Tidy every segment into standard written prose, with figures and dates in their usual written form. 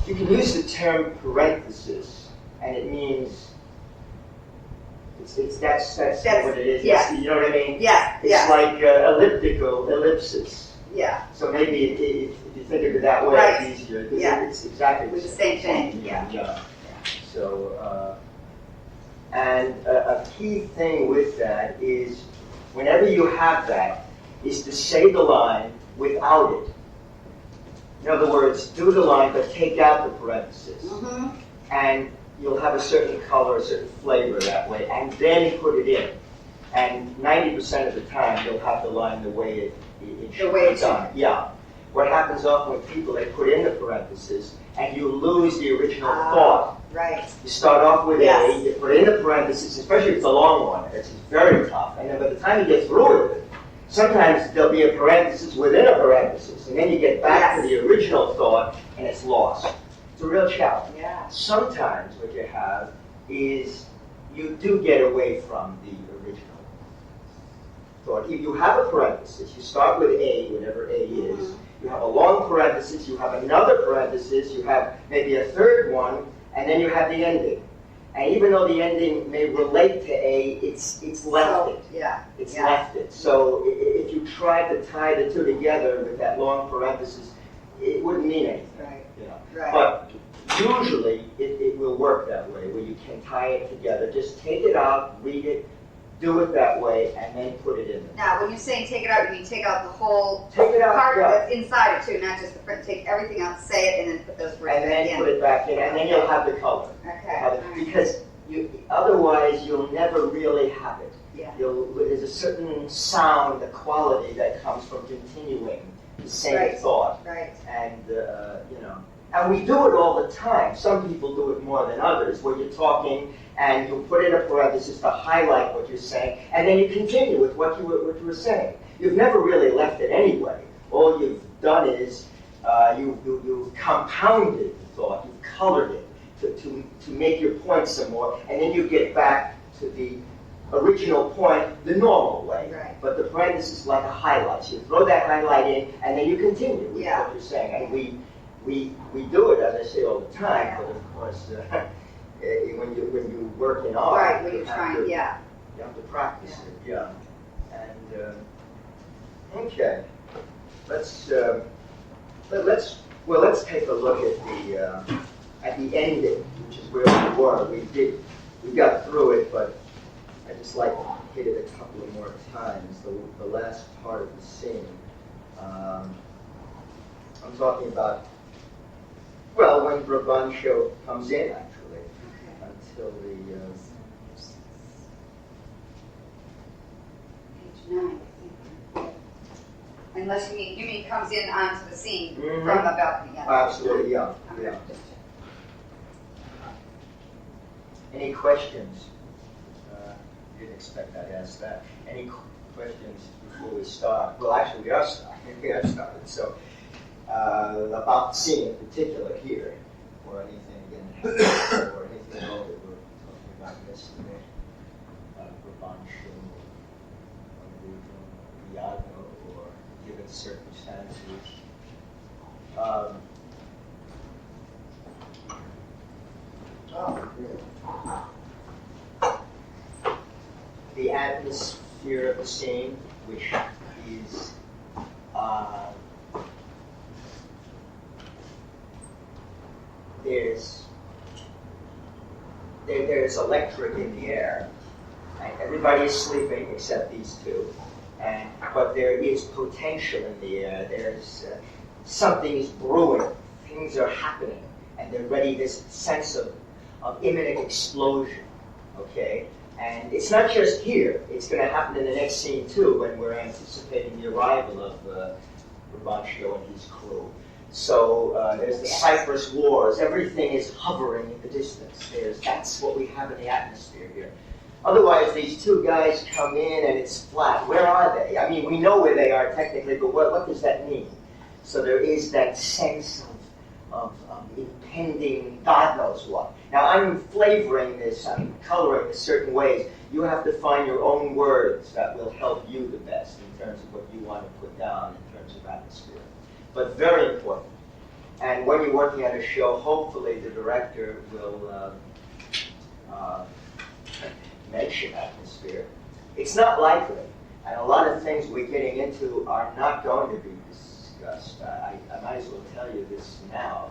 you can use the term parenthesis, and it means that's what it is. Yeah. You know what I mean? Yeah. It's like elliptical, ellipsis. Yeah. So maybe if you think of it that way, Right. it's easier. Yeah. It's exactly With the same thing. Yeah. Yeah. So, and a key thing with that is, whenever you have that, is to say the line without it. In other words, do the line, but take out the parenthesis. Mm-hmm. And you'll have a certain color, a certain flavor that way, and then put it in. And 90% of the time, you'll have the line the way it should be done. Yeah. What happens often with people, they put in the parenthesis, and you lose the original thought. Right. You start off with Yes. A, you put in the parenthesis, especially if it's a long one. It's very tough. And then by the time you get through with it, sometimes there'll be a parenthesis within a parenthesis, and then you get back to the original thought, and it's lost. It's a real challenge. Yeah. Sometimes what you have is you do get away from the original thought. If you have a parenthesis, you start with A, whatever A is. You have a long parenthesis, you have another parenthesis, you have maybe a third one, and then you have the ending. And even though the ending may relate to A, it's left it. Yeah. It's left it. So if you try to tie the two together with that long parenthesis, it wouldn't mean anything. Right. You know? Right. But usually it will work that way, where you can tie it together. Just take it out, read it, do it that way, and then put it in there. Now, when you're saying take it out, you mean take out the whole Take it out, part yeah. that's inside it too, not just the print. Take everything out, say it, and then put those words And back then in. put it back in, and then you'll have the color. Okay. Because otherwise you'll never really have it. Yeah. There's a certain sound, a quality that comes from continuing the same thought. Right. And, and we do it all the time. Some people do it more than others, where you're talking and you put in a parenthesis to highlight what you're saying, and then you continue with what you were saying. You've never really left it anyway. All you've done is you've compounded the thought, you've colored it to make your point some more, and then you get back to the original point the normal way. Right. But the parenthesis is like a highlight. So you throw that highlight in, and then you continue with what you're saying. And we do it, as I say, all the time. But of course, when you work in art, Right. When you're trying, you have to practice it. Yeah. And okay, let's take a look at the ending, which is where we were. We got through it, but I just like to hit it a couple of more times. The last part of the scene. I'm talking about, well, when Brabantio comes in, actually, until the Page 9, I think. Unless you mean comes in onto the scene Mhm. from the balcony. Yeah. Absolutely, yeah. Any questions? Didn't expect I'd ask that. Any questions before we start? Well, actually, we are starting. We have started. So, about the scene in particular here, or anything again, or anything else that we're talking about yesterday, Brabantio, or Iago, or given circumstances. The atmosphere of the scene, which is there's electric in the air, and everybody is sleeping except these two, but there is potential in the air. There's something is brewing, things are happening, and they're ready. This sense of imminent explosion. Okay. And it's not just here. It's going to happen in the next scene, too, when we're anticipating the arrival of Brabantio and his crew. So there's the Cyprus Wars. Everything is hovering in the distance. That's what we have in the atmosphere here. Otherwise, these two guys come in and it's flat. Where are they? I mean, we know where they are technically, but what does that mean? So there is that sense of impending God knows what. Now, I'm flavoring this, I'm coloring this certain ways. You have to find your own words that will help you the best in terms of what you want to put down in terms of atmosphere. But very important. And when you're working on a show, hopefully the director will mention atmosphere. It's not likely, and a lot of things we're getting into are not going to be discussed. I might as well tell you this now.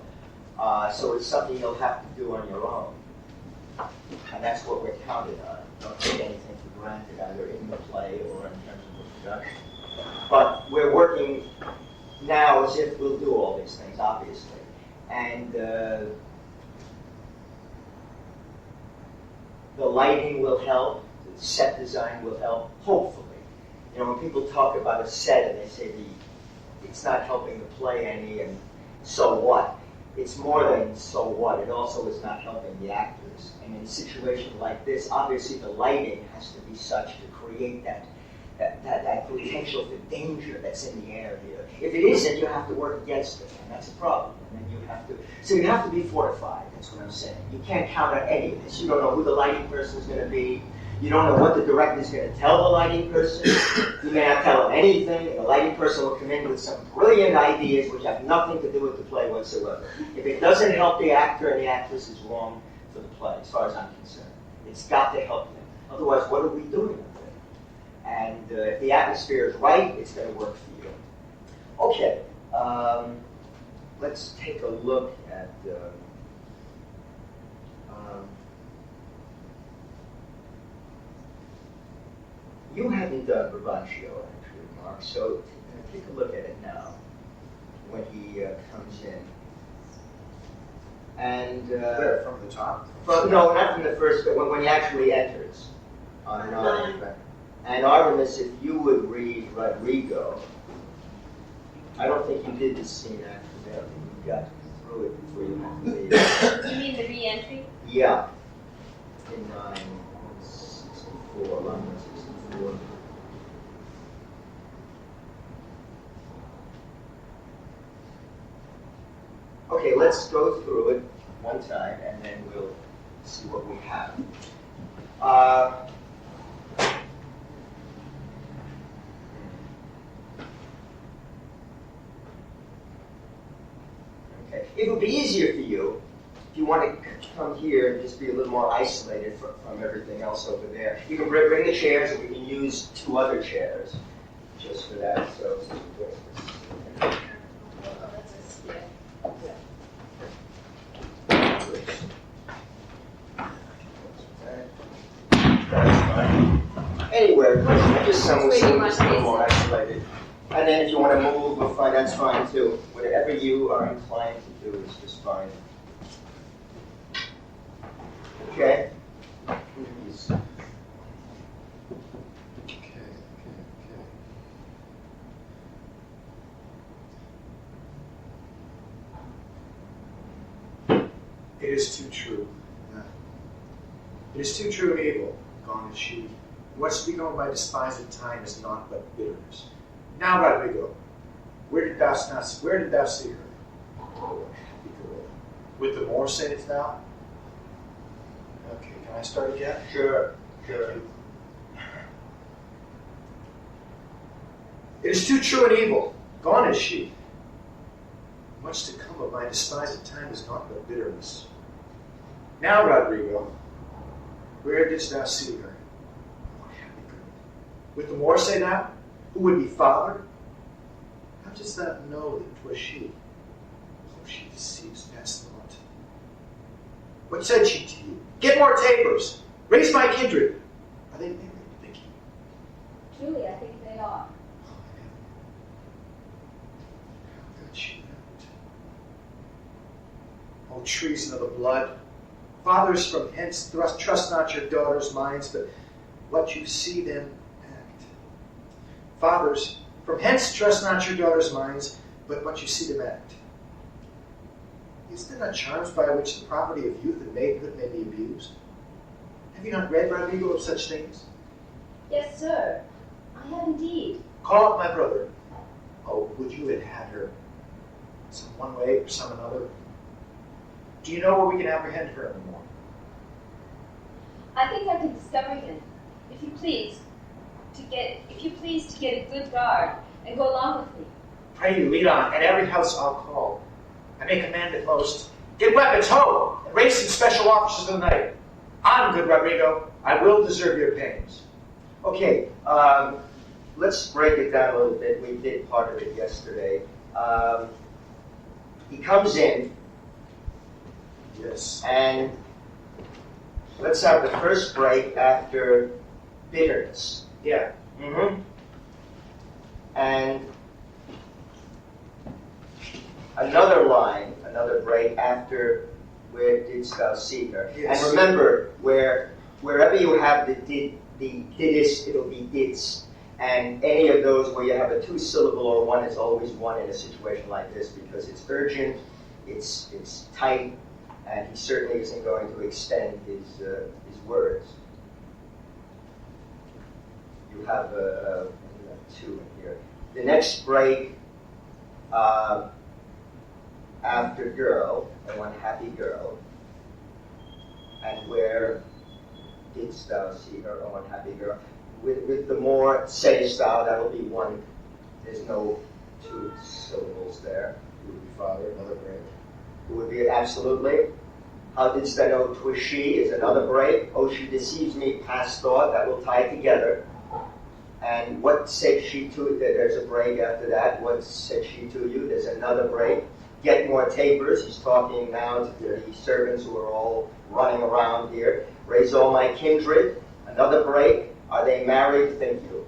So it's something you'll have to do on your own. And that's what we're counted on. Don't take anything for granted, either in the play or in terms of the production. But we're working now as if we'll do all these things, obviously. And the lighting will help, the set design will help, hopefully. You know, when people talk about a set and they say it's not helping the play any, and so what? It's more than so what. It also is not helping the actors. And in a situation like this, obviously the lighting has to be such to create that potential for danger that's in the air here. If it isn't, you have to work against it, and that's a problem. And then you have to be fortified, that's what I'm saying. You can't count on any of this. You don't know who the lighting person is going to be. You don't know what the director is going to tell the lighting person. You may not tell them anything, and the lighting person will come in with some brilliant ideas which have nothing to do with the play whatsoever. If it doesn't help the actor and the actress, is wrong for the play, as far as I'm concerned. It's got to help them. Otherwise, what are we doing with it? And if the atmosphere is right, it's going to work for you. Okay, let's take a look at you haven't done Brabantio, actually, Mark, so take a look at it now when he comes in. And where, from the top? No, not from the first, but when he actually enters on 9. And Artemis, if you would read Rodrigo, I don't think you did this scene accidentally. You got through it before you had to leave. You mean the re-entry? Yeah. In 964, line 164. Okay, let's go through it one time, and then we'll see what we have. Okay, it would be easier for you if you want to come here and just be a little more isolated from everything else over there. You can bring the chairs, and we can use 2 other chairs just for that. So. Anywhere, just somewhere more isolated. And then if you want to move or fine, that's fine too. Whatever you are inclined to do is just fine. Okay? Please. It is too true. It is too true and evil, gone is she. What's to be known by despised time is naught but bitterness. Now, Rodrigo, where did thou see her? Oh, happy girl. With the more sayest thou? Okay, can I start again? Sure. It is too true and evil, gone is she. What's to come of my despised time is naught but bitterness. Now, Rodrigo, where didst thou see her? Oh, happy girl. With the more say thou? Who would be father? How dost thou know that 'twas she? Oh, she deceives past thought. What said she to you? Get more tapers. Raise my kindred. Are they married, think you? Truly, I think they are. Oh, heaven. How could she not? Oh, treason of the blood. Fathers from hence trust not your daughters' minds, but what you see them act. Fathers, from hence trust not your daughters' minds, but what you see them act. Is there not charms by which the property of youth and maidenhood may be abused? Have you not read, Rodrigo, of such things? Yes, sir. I have indeed. Call up my brother. Oh, would you have had her some one way or some another? Do you know where we can apprehend her anymore? I think I can discover him, if you please to get a good guard and go along with me. Pray you, lead on. At every house I'll call. I may command at most. Get weapons, ho! And race some special officers of the night. On, good Rodrigo. I will deserve your pains. Okay, let's break it down a little bit. We did part of it yesterday. He comes in, Yes. and let's have the first break after bitterness. Yeah. Mm-hmm. And another line, another break after where didst thou see her. Yes. And remember, wherever you have the didst, it'll be didst. And any of those where you have a two-syllable or one, it's always one in a situation like this because it's urgent, it's tight, and he certainly isn't going to extend his words. You have two in here. The next break after girl, and one happy girl, and where didst thou see her, or one happy girl. With the more sayest thou, that'll be one. There's no two syllables there. Who would be father, another break. It would be absolutely. How didst thou know 'twas she is another break. Oh, she deceives me past thought. That will tie it together. And what said she to? There's a break after that. What said she to you? There's another break. Get more tapers. He's talking now to the servants who are all running around here. Raise all my kindred. Another break. Are they married? Think you.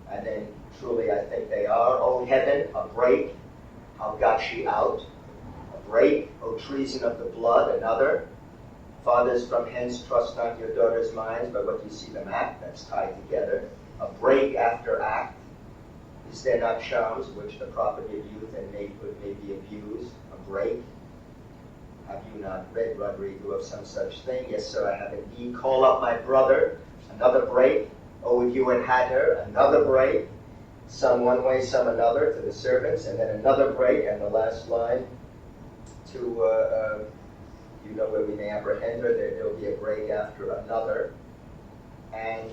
And then truly I think they are. O heaven, a break. How got she out? A break. O treason of the blood, another. Fathers from hence trust not your daughters' minds, but what you see them act, that's tied together. A break after act. Is there not charms which the property of youth and maidhood may be abused? A break. Have you not read, Rodrigo, of some such thing? Yes, sir, I have indeed. Call up my brother. Another break. Oh, if you had her, another break. Some one way, some another, to the servants, and then another break, and the last line to, you know where we may apprehend her, there'll be a break after another. And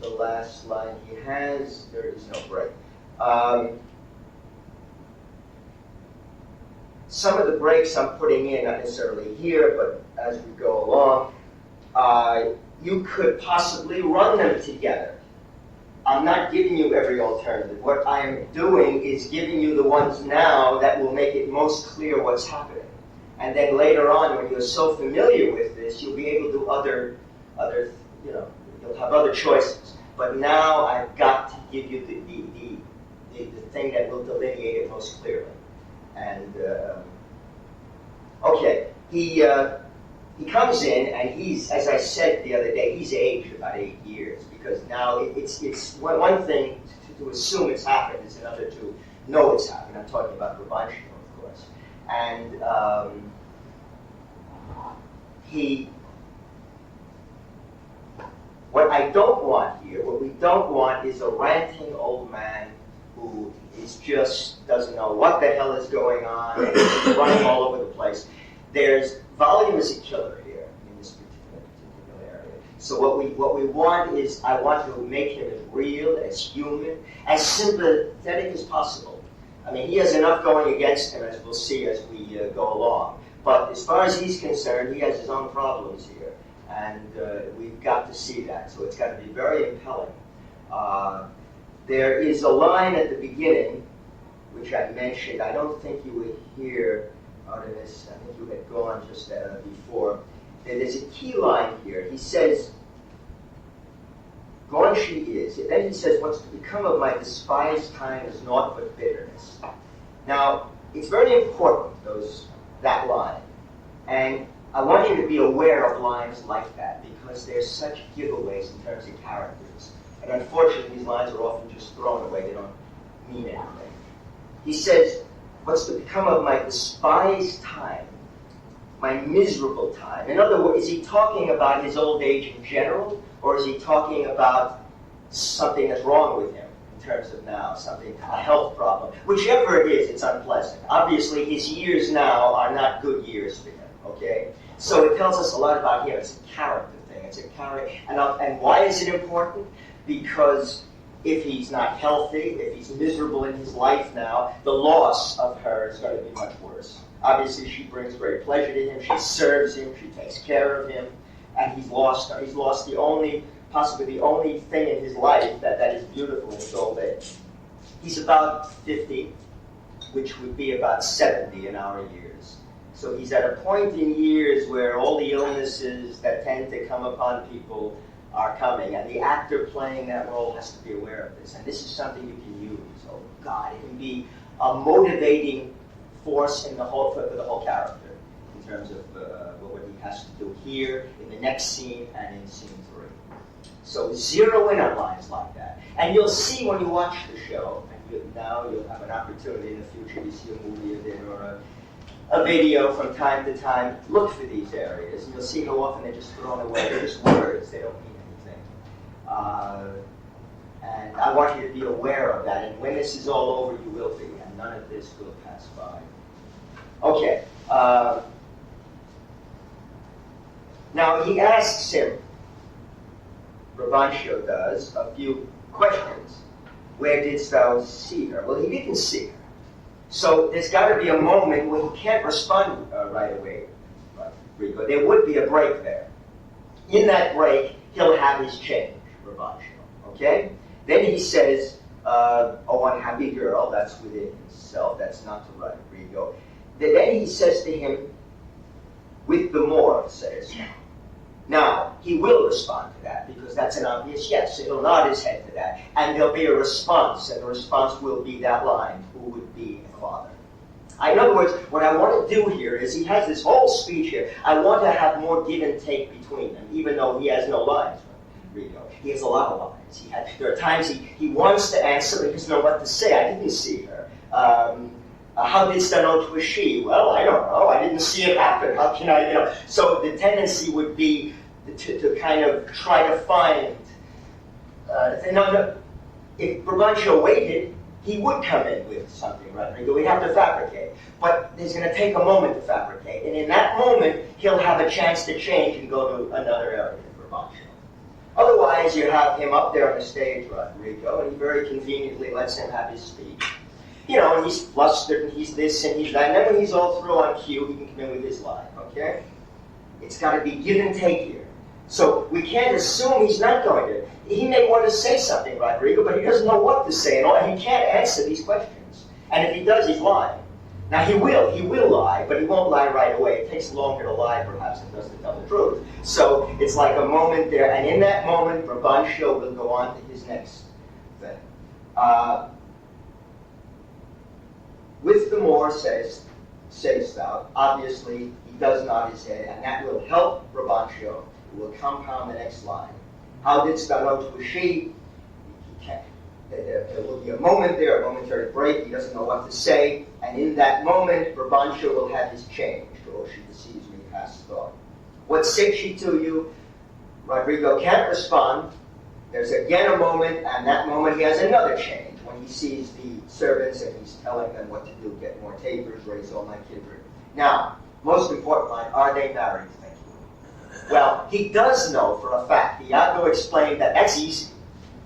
the last line he has, there is no break. Some of the breaks I'm putting in, not necessarily here, but as we go along, you could possibly run them together. I'm not giving you every alternative. What I am doing is giving you the ones now that will make it most clear what's happening. And then later on, when you're so familiar with this, you'll be able to do other, you'll have other choices. But now I've got to give you the thing that will delineate it most clearly. And okay, he comes in, and he's, as I said the other day, he's aged about 8 years, because now it's one thing to assume it's happened, it's another to know it's happened. I'm talking about Rabanchino, of course. And what I don't want here, what we don't want is a ranting old man who doesn't know what the hell is going on, and is running all over the place. Volume is a killer here in this particular area. So what we want is, I want to make him as real, as human, as sympathetic as possible. I mean, he has enough going against him, as we'll see as we go along. But as far as he's concerned, he has his own problems here. And we've got to see that. So it's got to be very impelling. There is a line at the beginning, which I mentioned. I don't think you were here, Artemis. I think you had gone just before. There's a key line here. He says, gone she is. Then he says, what's to become of my despised time is naught but bitterness. Now, it's very important, that line. And I want you to be aware of lines like that, because they're such giveaways in terms of characters. And unfortunately, these lines are often just thrown away. They don't mean anything. He says, what's to become of my despised time, my miserable time? In other words, is he talking about his old age in general, or is he talking about something that's wrong with him in terms of now, a health problem? Whichever it is, it's unpleasant. Obviously, his years now are not good years for him, okay? So it tells us a lot about him. It's a character thing. It's a character. And why is it important? Because if he's not healthy, if he's miserable in his life now, the loss of her is going to be much worse. Obviously, she brings great pleasure to him. She serves him. She takes care of him. And he's lost possibly the only thing in his life that is beautiful in his old age. He's about 50, which would be about 70 in our years. So he's at a point in years where all the illnesses that tend to come upon people are coming, and the actor playing that role has to be aware of this. And this is something you can use. Oh God, it can be a motivating force for the whole character in terms of what he has to do here, in the next scene, and in scene 3. So zero in on lines like that. And you'll see when you watch the show, and now you'll have an opportunity in the future to see a movie of it or a video from time to time, look for these areas, and you'll see how often they're just thrown away. They're just words. They don't mean anything. And I want you to be aware of that. And when this is all over, you will be, and none of this will pass by. Okay. Now he asks him, Brabantio does, a few questions. Where didst thou see her? Well, he didn't see her. So there's got to be a moment where he can't respond right away, Rico. There would be a break there. In that break, he'll have his change, Brabantio. Okay? Then he says, oh, unhappy girl, that's within himself, that's not to Rodrigo. Then he says to him, with the more, says. Now, he will respond to that, because that's an obvious yes. So he'll nod his head to that, and there'll be a response, and the response will be that line, who would be a father. In other words, what I want to do here is, he has this whole speech here. I want to have more give and take between them, even though he has no lines. He has a lot of lines. There are times he wants to answer, but he doesn't know what to say. I didn't see her. How didst thou know 'twas she? Well, I don't know. I didn't see it happen. How can I, So the tendency would be to kind of try to find. If Brabantio waited, he would come in with something, Rodrigo. We'd have to fabricate. But there's going to take a moment to fabricate. And in that moment, he'll have a chance to change and go to another area for Brabantio. Otherwise, you have him up there on the stage, Rodrigo, and he very conveniently lets him have his speech. And he's flustered, and he's this, and he's that. And then when he's all through on cue, he can come in with his line, okay? It's got to be give and take here. So we can't assume he's not going to. He may want to say something, Rodrigo, but he doesn't know what to say, and he can't answer these questions. And if he does, he's lying. Now, he will lie, but he won't lie right away. It takes longer to lie, perhaps, than it does to tell the truth. So it's like a moment there, and in that moment, Brabantio will go on to his next thing. With the more, sayest thou. Obviously, he does nod his head, and that will help Brabantio, who will compound the next line. How didst thou know 'twas she? He can't. There will be a moment there, a momentary break. He doesn't know what to say. And in that moment, Brabantio will have his change. Oh, she deceives me past thought. What said she to you? Rodrigo can't respond. There's again a moment, and that moment he has another change. When he sees the servants and he's telling them what to do, get more tapers, raise all my kindred. Now, most important line, are they married? Thank you. Well, he does know for a fact. Iago explained that that's easy.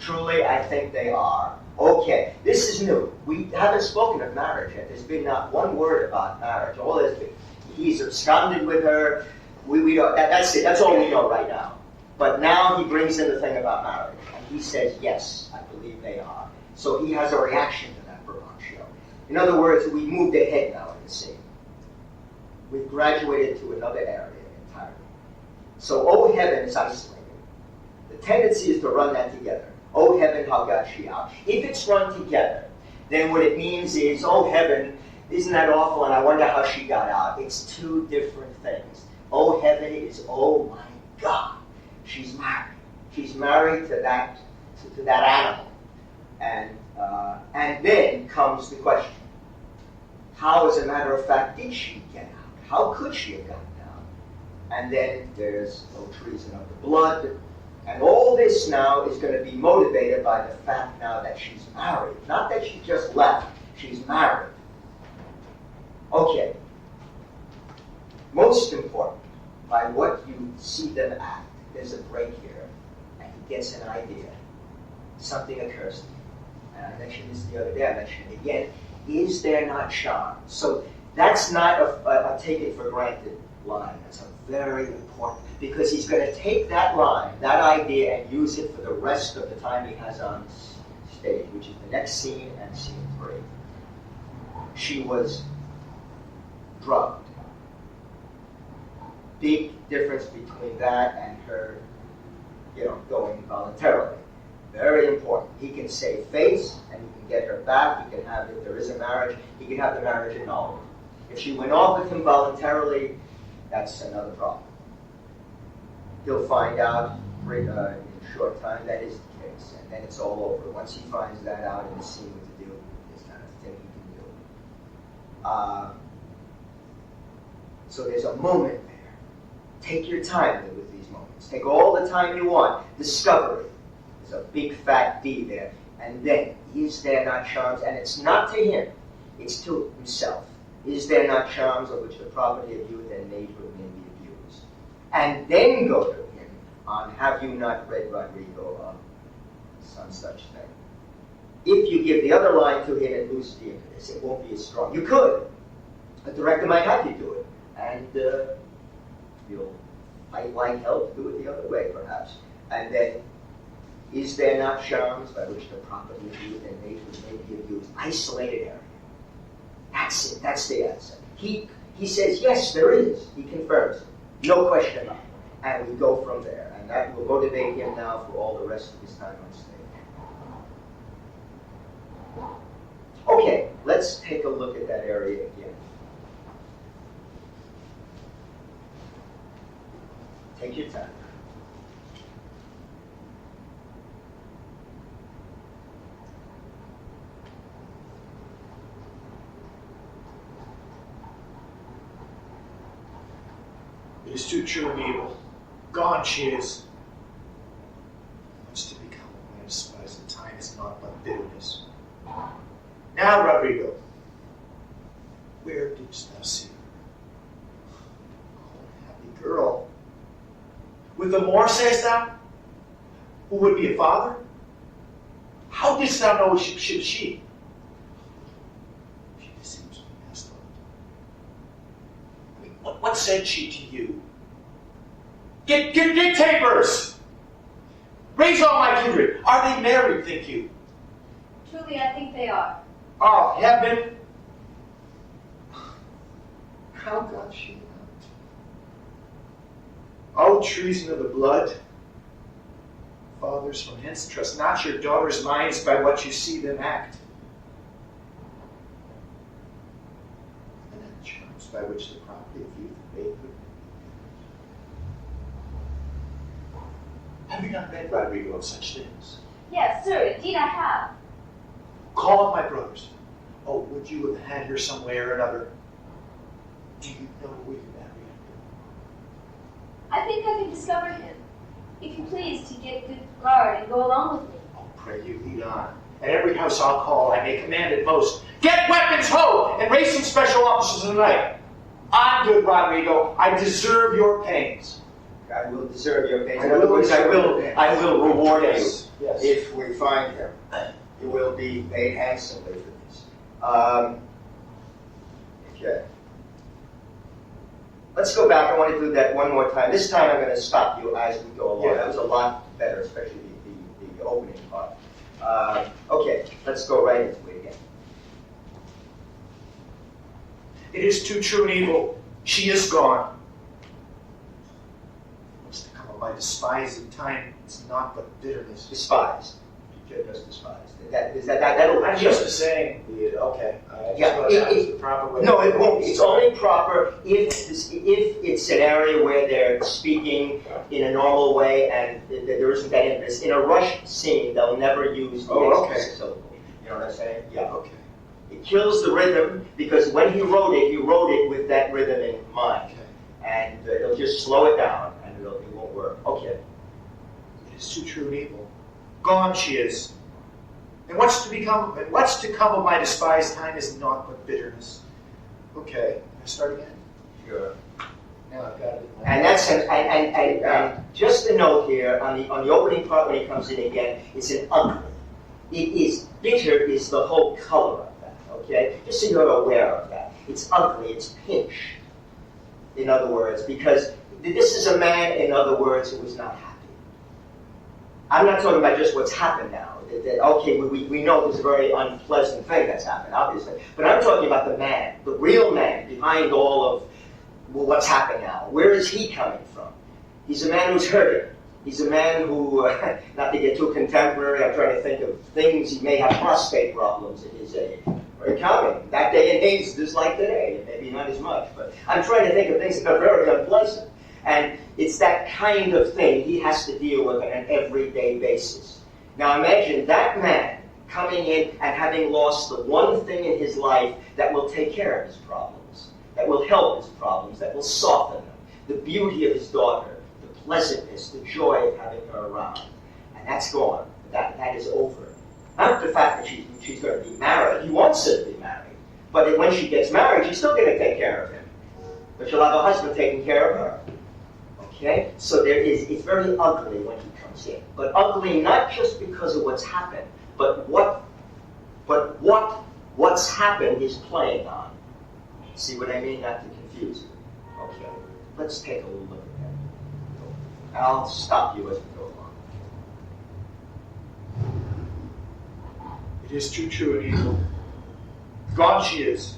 Truly, I think they are. Okay, this is new. We haven't spoken of marriage yet. There's been not one word about marriage. All there's been, he's absconded with her. We don't. That's it. That's all we know right now. But now he brings in the thing about marriage, and he says, "Yes, I believe they are." So he has a reaction to that, Brabantio. In other words, we moved ahead now in the scene. We've graduated to another area entirely. So, oh heaven is isolated. The tendency is to run that together. Oh heaven, how got she out? If it's run together, then what it means is, oh heaven, isn't that awful, and I wonder how she got out. It's two different things. Oh heaven is, oh my God, she's married. She's married to that animal. And then comes the question, how, as a matter of fact, did she get out? How could she have gotten out? And then there's no treason of the blood. And all this now is going to be motivated by the fact now that she's married. Not that she just left. She's married. Okay. Most important, by what you see them act, there's a break here, and he gets an idea. Something occurs to him. And I mentioned this the other day, I mentioned it again. Is there not charm? So That's not a take it for granted line. That's a very important, because he's going to take that line, that idea, and use it for the rest of the time he has on stage, which is the next scene and scene 3. She was drugged. Big difference between that and her, going voluntarily. Very important. He can save face, and he can get her back. He can have, if there is a marriage, he can have the marriage annulled. If she went off with him voluntarily, that's another problem. He'll find out in a short time that is the case, and then it's all over. Once he finds that out in the scene what to do, this kind of thing he can do. So there's a moment there. Take your time with these moments. Take all the time you want. Discovery. There's a big fat D there. And then, is there not charms? And it's not to him. It's to himself. Is there not charms of which the property of youth and nature may be abused? And then go to him on, have you not read Rodrigo on some such thing? If you give the other line to him and lose the impetus, it won't be as strong. You could. A director might have you do it. And you'll fight like hell to do it the other way, perhaps. And then, is there not charms by which the property of youth and nature may be abused? Isolated area. That's it. That's the answer. He says, yes, there is. He confirms it. No question about it. And we go from there. And that will motivate him now for all the rest of his time on stage. Okay, let's take a look at that area again. Take your time. It is too true and evil. Gone she is. What's to become of my despise, and time is not but bitterness. Now, Rodrigo, where didst thou see her? Oh, happy girl. With the more, sayest thou? Who would be a father? How didst thou know she? She deceives me, hast thought. I mean, what said she to you? Get tapers! Raise all my kindred. Are they married, think you? Truly, I think they are. Oh, heaven! How got she out? O treason of the blood! Fathers, from hence trust not your daughters' minds by what you see them act. And then charms by which the property of youth and babyhood. Have you not read, Rodrigo, of such things? Yes, sir, indeed I have. Call up my brothers. Oh, would you have had her some way or another? Do you know where you married her? I think I can discover him. If you please, to get good guard and go along with me. Oh, pray you lead on. At every house I'll call, I may command it most. Get weapons, ho! And raise some special officers tonight. I'm good, Rodrigo. I deserve your pains. I will deserve your pains. In other words, I will reward you Yes. if we find him. You will be paid handsomely for this. Okay. Let's go back. I want to do that one more time. This time I'm going to stop you as we go along. Yeah. That was a lot better, especially the opening part. Okay, let's go right into it again. It is too true and evil. She is gone. What's to come of my despised time? It's not but bitterness. Despised. Just despised. That'll I'm just saying. Okay. Yeah, the proper way. No, it won't. It's only proper if it's an area where they're speaking in a normal way and there isn't that emphasis. In a rush scene, they'll never use the explicit syllable. You know what I'm saying? Yeah. Okay. It kills the rhythm because when he wrote it with that rhythm in mind. Okay. And it'll just slow it down and it won't work. Okay. It is too true and evil. Gone she is. And what's to come of my despised time is naught but bitterness. Okay, can I start again? Sure. Now I've got it. And that's and just a note here on the opening part when he comes in again, it's an ugly. It is bitter is the whole color of that. Okay, just so you're aware of that. it's ugly, it's pinched, in other words, because this is a man, in other words, who was not happy. I'm not talking about just what's happened now. Okay, we know there's a very unpleasant thing that's happened, obviously. But I'm talking about the man, the real man behind all of what's happened now. Where is he coming from? He's a man who's hurting. He's a man who, not to get too contemporary, I'm trying to think of things, he may have prostate problems at his age. Very common. That day and age, just like today. Maybe not as much. But I'm trying to think of things that are very unpleasant. And it's that kind of thing he has to deal with on an everyday basis. Now imagine that man coming in and having lost the one thing in his life that will take care of his problems, that will help his problems, that will soften them. The beauty of his daughter, the pleasantness, the joy of having her around. And that's gone. That is over. Not the fact that she's going to be married. He wants her to be married. But when she gets married, she's still going to take care of him. But she'll have a husband taking care of her. Okay? So it's very ugly when he comes in. But ugly not just because of what's happened, but what's happened is playing on. See what I mean? Not to confuse you. Okay. Let's take a little look at that. I'll stop you as we go along. It is too true and evil. Gone she is.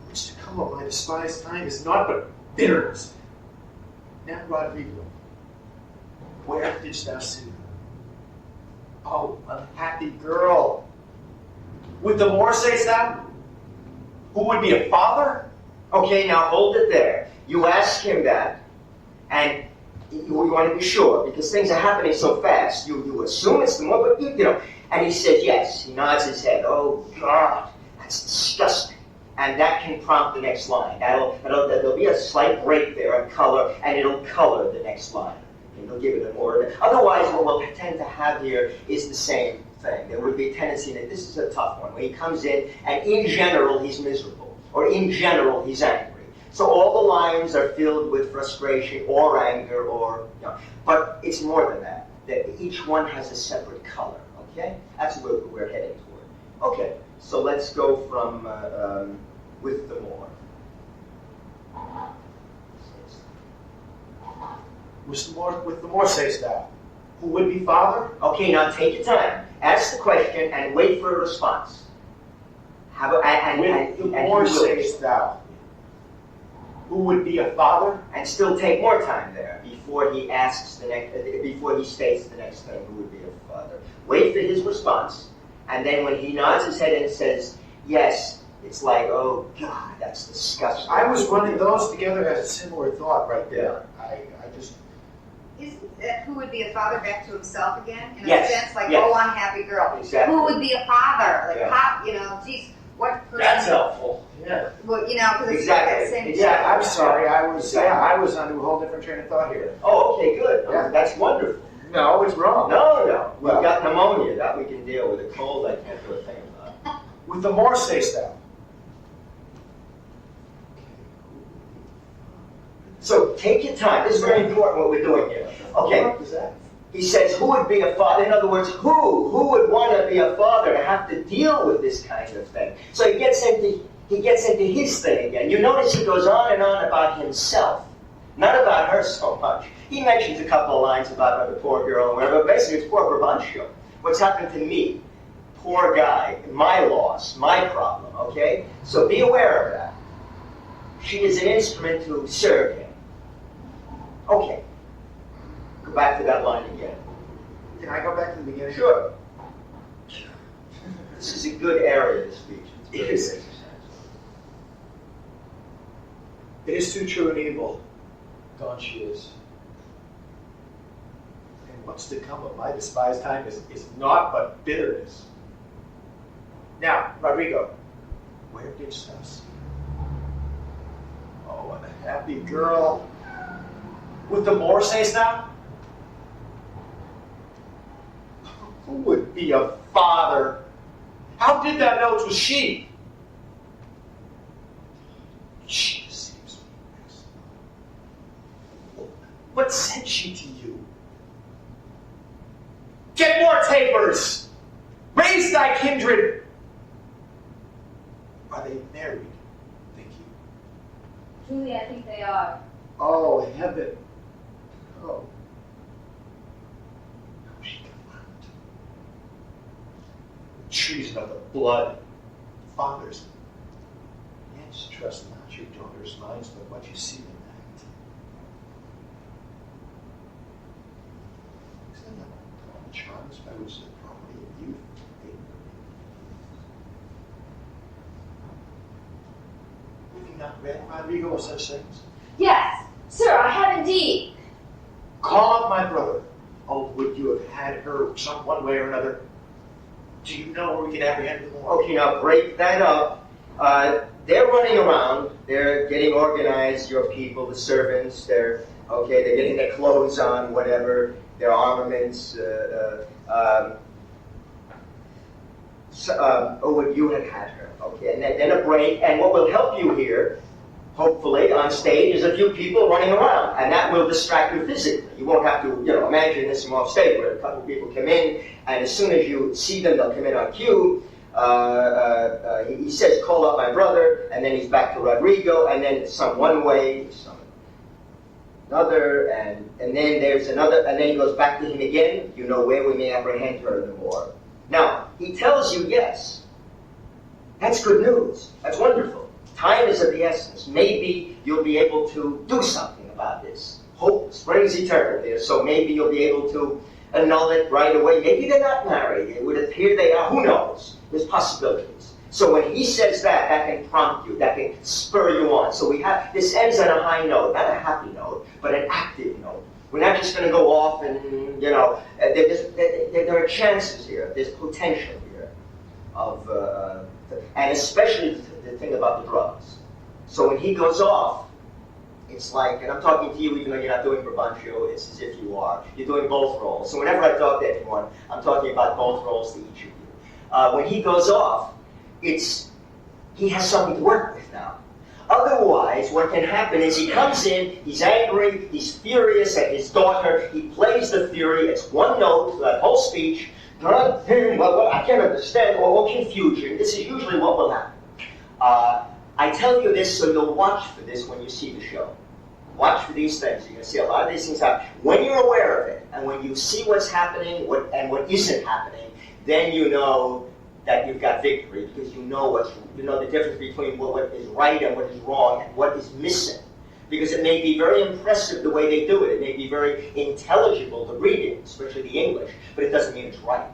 What's to come of my despised time is naught but bitterness. Now, Rodrigo, where didst thou see her? Oh, unhappy girl. Would the more, sayst thou? Who would be a father? Okay, now hold it there. You ask him that, and you want to be sure, because things are happening so fast. You assume it's the more, but you know. And he says yes. He nods his head. Oh, God, that's disgusting. And that can prompt the next line. There'll be a slight break there in color, and it'll color the next line. It'll give it a more. Otherwise, what we'll tend to have here is the same thing. There would be a tendency that this is a tough one, where he comes in, and in general, he's miserable, or in general, he's angry. So all the lines are filled with frustration or anger, or but it's more than that. That each one has a separate color. Okay, that's what we're heading toward. Okay. So let's go from with the more. With the more, sayst thou? Who would be father? Okay, now take your time. Ask the question and wait for a response. With the more, sayst thou? Who would be a father? And still take more time there before he asks the next. Before he states the next thing. Who would be a father? Wait for his response. And then when he nods his head and says, yes, it's like, oh, God, that's disgusting. I was running those together as a similar thought right there. I just... Isn't that who would be a father back to himself again? In Yes, a sense, like, yes. oh, unhappy girl. Exactly. Who would be a father? Like, Yeah. geez, what person? That's helpful. Yeah. Well, because it's Exactly. that same Exactly. I'm sorry, I was Exactly. on a whole different train of thought here. Oh, okay, good. Yeah. That's wonderful. No, it's wrong. No. We've Well. got pneumonia. That we can deal with. A cold, I can't do a thing about. With the more, sayst thou? So take your time. This is very important what we're doing here. Okay. What is that? He says, who would be a father? In other words, who would want to be a father to have to deal with this kind of thing? So he gets into his thing again. You notice he goes on and on about himself, not about her so much. He mentions a couple of lines about the poor girl and whatever, but basically it's poor Brabantio. What's happened to me? Poor guy, my loss, my problem, okay? So be aware of that. She is an instrument to serve him. Okay. Go back to that line again. Can I go back to the beginning? Sure. This is a good area of the speech. It is. It is too true and evil. Gone she is. And what's to come of my despised time is naught but bitterness. Now, Rodrigo, where didst thou see? Oh, unhappy girl. With the more, sayst thou? Who would be a father? How did thou know 'twas she? She deceives me. What said she to you? Get more tapers! Raise thy kindred! Truly, I think they are. Oh, heaven. Oh. How she confirmed. The treason of the blood. Fathers. Yes, trust not your daughter's minds, but what you see in act. Isn't that all charms by which the property of youth have you not read, Rodrigo, of such things? Yes, sir, I have indeed. Call up my brother. Oh, would you have had her some one way or another? Do you know where we can apprehend them more? Okay, now break that up. They're running around. They're getting organized. Your people, the servants. They're getting their clothes on, whatever. Their armaments. Would you have had her? Okay, and then a break. And what will help you here, hopefully, on stage, is a few people running around, and that will distract you physically. You won't have to, imagine this from off stage where a couple of people come in, and as soon as you see them, they'll come in on cue. He says, "Call up my brother," and then he's back to Rodrigo, and then some one way, some another, and then there's another, and then he goes back to him again. You know where we may apprehend her the more. Now he tells you yes. That's good news. That's wonderful. Time is of the essence. Maybe you'll be able to do something about this. Hope springs eternal here, so maybe you'll be able to annul it right away. Maybe they're not married. It would appear they are. Who knows? There's possibilities. So when he says that, that can prompt you. That can spur you on. So this ends on a high note, not a happy note, but an active note. We're not just going to go off and, there are chances here. There's potential here of, and especially the thing about the drugs. So when he goes off, it's like, and I'm talking to you even though you're not doing Brabantio, it's as if you are. You're doing both roles. So whenever I talk to anyone, I'm talking about both roles to each of you. When he goes off, he has something to work with now. Otherwise, what can happen is he comes in, he's angry, he's furious at his daughter, he plays the fury, it's one note, that whole speech, God damn, I can't understand, or confusion. This is usually what will happen. I tell you this so you'll watch for this when you see the show. Watch for these things. You're going to see a lot of these things happen. When you're aware of it, and when you see what's happening and what isn't happening, then you know that you've got victory, because you know the difference between what is right and what is wrong and what is missing. Because it may be very impressive the way they do it. It may be very intelligible to read it, especially the English, but it doesn't mean it's right.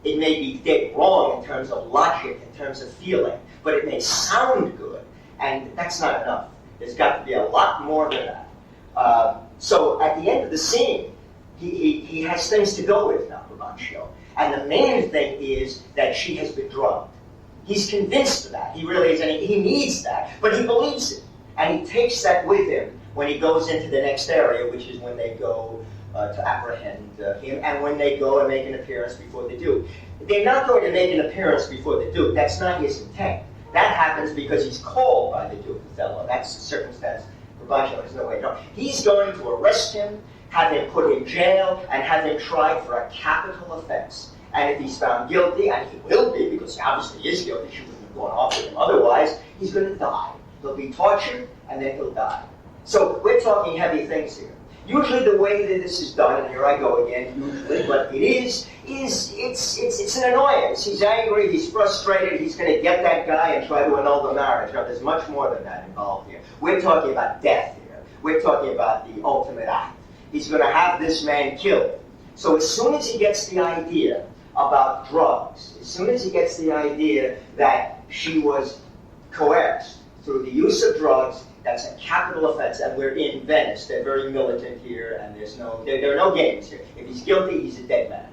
It may be dead wrong in terms of logic, in terms of feeling, but it may sound good, and that's not enough. There's got to be a lot more than that. So at the end of the scene, he has things to go with now, Brabantio. And the main thing is that she has been drugged. He's convinced of that. He really is, and he needs that, but he believes it. And he takes that with him when he goes into the next area, which is when they go to apprehend him, and when they go and make an appearance before the Duke. They're not going to make an appearance before the Duke. That's not his intent. That happens because he's called by the Duke Othello. That's the circumstance. Brabantio has no way. No, he's going to arrest him, have him put in jail, and have him tried for a capital offense. And if he's found guilty, and he will be, because obviously he is guilty, she wouldn't have gone off with him otherwise, he's going to die. He'll be tortured, and then he'll die. So we're talking heavy things here. Usually the way that this is done, and here I go again, usually, but it is it's an annoyance. He's angry, he's frustrated, he's going to get that guy and try to annul the marriage. Now, there's much more than that involved here. We're talking about death here. We're talking about the ultimate act. He's going to have this man killed. So as soon as he gets the idea about drugs, as soon as he gets the idea that she was coerced through the use of drugs, that's a capital offense, and we're in Venice. They're very militant here, and there are no games here. If he's guilty, he's a dead man.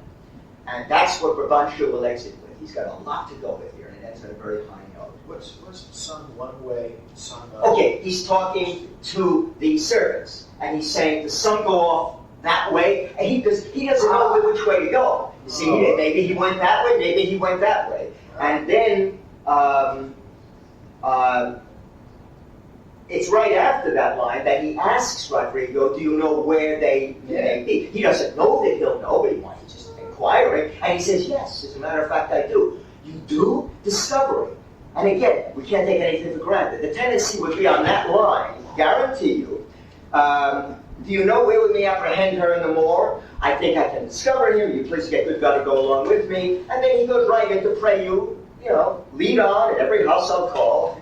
And that's what Brabantio will exit with. He's got a lot to go with here, and it ends on a very high note. What's son one way, son other? Okay, he's talking to the servants, and he's saying the son go off that way, and he doesn't know which way to go. You see, maybe he went that way, maybe he went that way. And then it's right after that line that he asks Rodrigo, do you know where they may be? He doesn't know that he'll know, but he's just inquiring. And he says, yes, as a matter of fact, I do. You do? Discovery. And again, we can't take anything for granted. The tendency would be on that line guarantee you. Do you know where we may apprehend her in the moor? I think I can discover him. You please get good God to go along with me. And then he goes right into pray you, lead on at every house I'll call.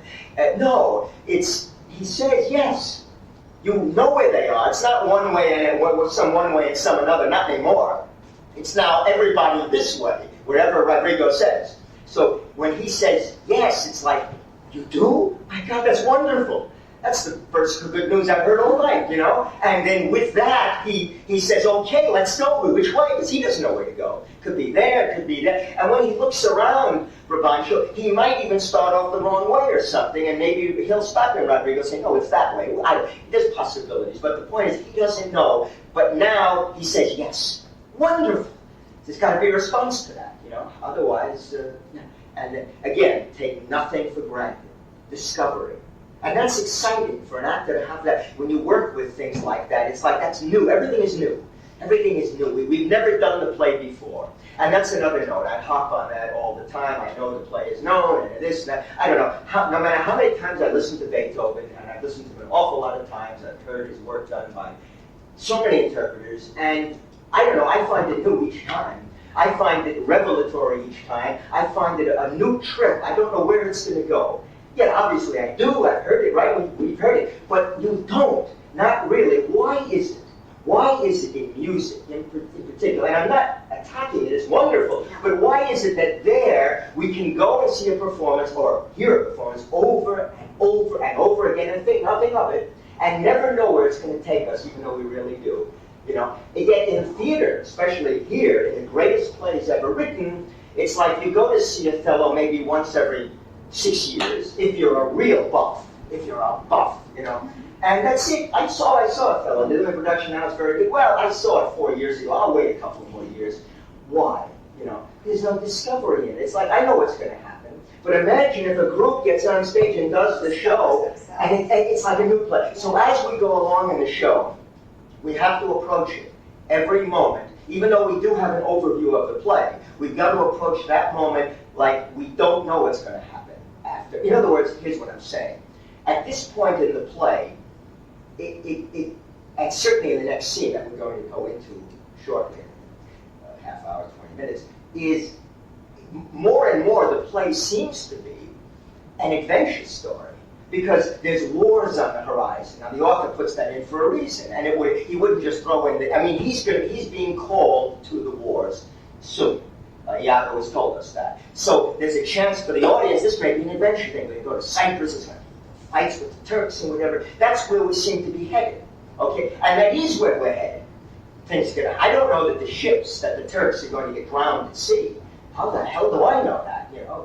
No, he says yes. You know where they are. It's not one way and some one way and some another, not anymore. It's now everybody this way, wherever Rodrigo says. So when he says yes, it's like, you do? My God, that's wonderful. That's the first good news I've heard all night, And then with that, he says, okay, let's go. Which way? Because he doesn't know where to go. Could be there, could be there. And when he looks around, Rabancho, he might even start off the wrong way or something, and maybe he'll stop in Rodrigo saying, no, it's that way. There's possibilities, but the point is he doesn't know. But now he says, yes, wonderful. There's got to be a response to that, Otherwise, and then, again, take nothing for granted. Discovery. And that's exciting for an actor to have that. When you work with things like that, it's like that's new. Everything is new. Everything is new. We've never done the play before. And that's another note. I hop on that all the time. I know the play is known and this and that. I don't know. No matter how many times I listen to Beethoven, and I've listened to him an awful lot of times, I've heard his work done by so many interpreters, and I don't know, I find it new each time. I find it revelatory each time. I find it a new trip. I don't know where it's going to go. Yeah, obviously I do. I've heard it, right? We've heard it. But you don't. Not really. Why is it? Why is it in music in particular? And I'm not attacking it. It's wonderful. But why is it that there we can go and see a performance or hear a performance over and over and over again and think nothing of it and never know where it's going to take us, even though we really do? And yet in theater, especially here, in the greatest plays ever written, it's like you go to see Othello maybe once every 6 years, if you're a real buff, and that's it. I saw Othello. The new production now is very good. Well, I saw it 4 years ago. I'll wait a couple more years. Why? There's no discovery in it. It's like, I know what's going to happen. But imagine if a group gets on stage and does the show, and it's like a new play. So as we go along in the show, we have to approach it every moment. Even though we do have an overview of the play, we've got to approach that moment like we don't know what's going to happen after. In other words, here's what I'm saying. At this point in the play, and certainly in the next scene that we're going to go into shortly, a half hour, 20 minutes, is more and more the play seems to be an adventure story. Because there's wars on the horizon. Now the author puts that in for a reason, and he wouldn't just throw in he's being called to the wars soon. Iago has told us that. So there's a chance for the audience. This may be an adventure thing. They go to Cyprus, it's going to be fights with the Turks and whatever. That's where we seem to be headed. Okay, and that is where we're headed. I don't know that the ships that the Turks are going to get drowned at sea. How the hell do I know that?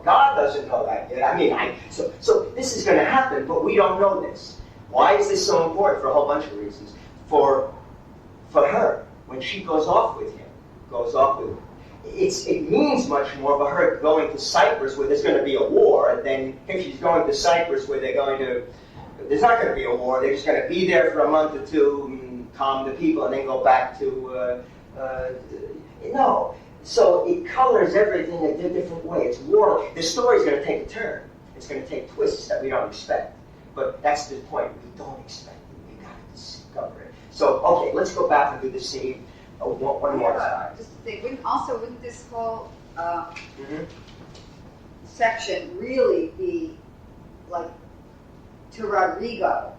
God doesn't know that yet. So this is going to happen, but we don't know this. Why is this so important? For a whole bunch of reasons. For her, when she goes off with him, it means much more for her going to Cyprus where there's going to be a war than if she's going to Cyprus where there's not going to be a war. They're just going to be there for a month or two and calm the people and then go back to, no. So it colors everything in a different way. It's war. The story's going to take a turn. It's going to take twists that we don't expect. But that's the point. We don't expect it. We've got to discover it. So, okay, let's go back and do the scene one more time. Just to think, wouldn't this whole section really be, like, to Rodrigo,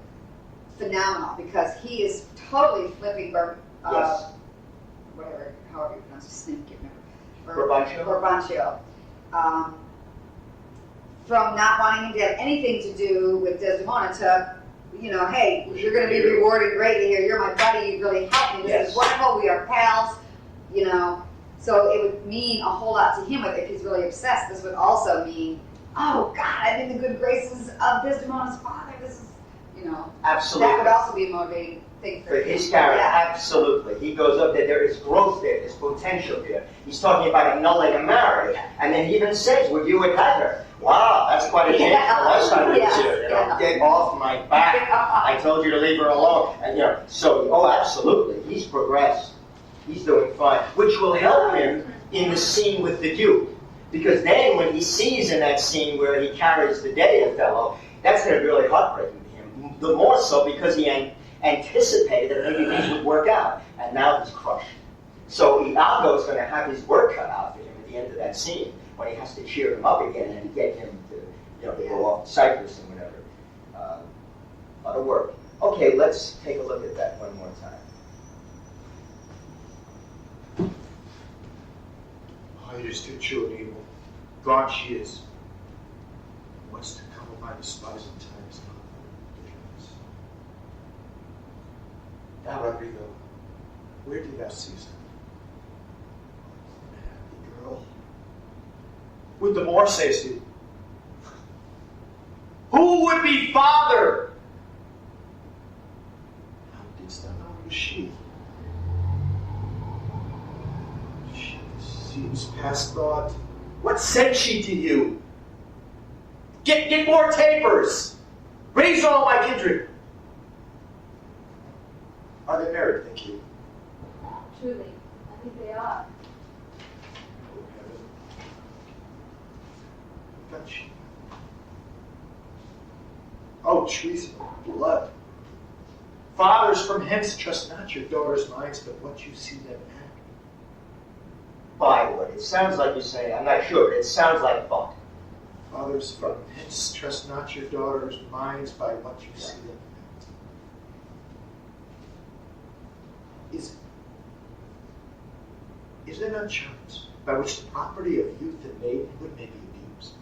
phenomenal? Because he is totally flipping yes. Whatever, however you pronounce his name, can't remember. Brabantio. From not wanting to have anything to do with Desdemona to, hey, you're going to be rewarded greatly here. You're my buddy. You really helped me. This is wonderful. We are pals. So it would mean a whole lot to him if he's really obsessed. This would also mean, oh God, I'm in the good graces of Desdemona's father. This is, Absolutely. That would also be a motivating thing for his character. Yeah. Absolutely. He goes up there. There is growth there. There's potential here. He's talking about annulling a marriage, and then he even says, "Would you have had her?" Wow, that's quite a change from last time we was here. Get off my back. I told you to leave her alone. And absolutely. He's progressed. He's doing fine, which will help him in the scene with the Duke, because then when he sees in that scene where he carries the dead Othello, that's going to be really heartbreaking to him. the more so because he anticipated that maybe things would work out, and now he's crushed. So Iago's going to have his work cut out for him at the end of that scene, when he has to cheer him up again and get him to, to go off to Cyprus and whatever. A lot of work. Okay, let's take a look at that one more time. Oh, it is too true and evil. Gone she is. What's to come of my despised times not bitterness. Now, Rodrigo, where did thou see her? Happy girl. Would the more sayest thee? Who would be father? How didst thou know it was she? She seems past thought. What said she to you? Get more tapers. Raise all my kindred. Are they married, think you? Truly, I think they are. Oh, heaven. But she. Oh, treason of blood. Fathers, from hence trust not your daughters' minds, but what you see them act. By what? It sounds like you're saying, I'm not sure, but it sounds like thought. Fathers, from hence trust not your daughters' minds by what you see them act. Is there no chance by which the property of youth and maidenhood may be abused?